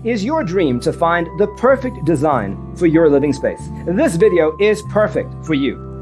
Is your dream to find the perfect design for your living space? This video is perfect for you.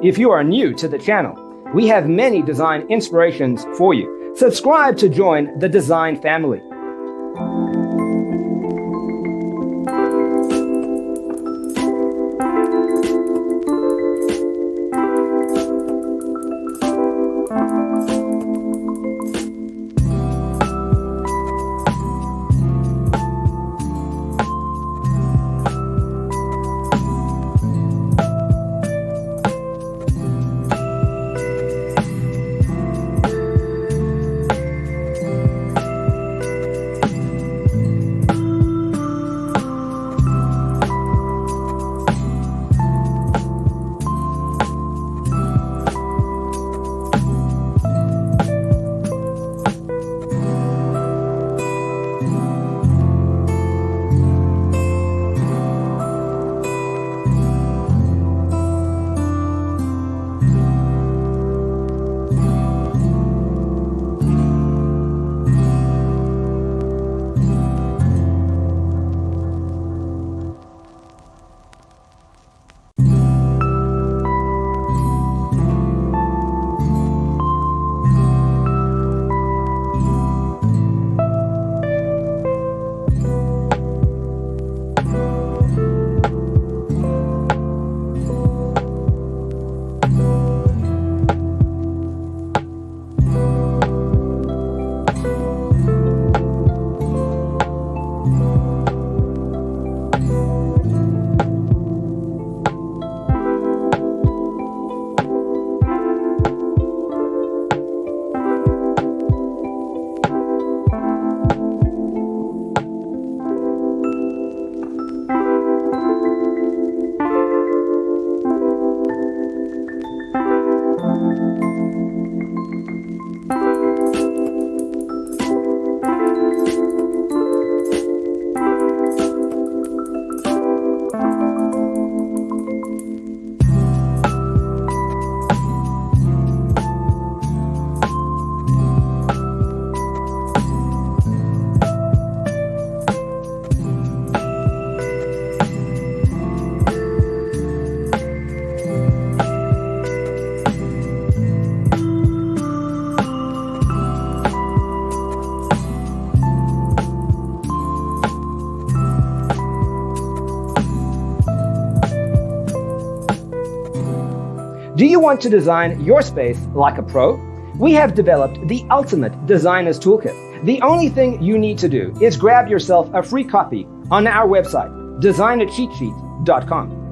If you are new to the channel, we have many design inspirations for you. Subscribe to join the design family. Do you want to design your space like a pro? We have developed the ultimate designer's toolkit. The only thing you need to do is grab yourself a free copy on our website, designercheatsheet.com.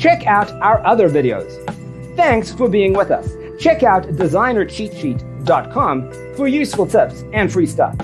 Check out our other videos. Thanks for being with us. Check out designercheatsheet.com for useful tips and free stuff.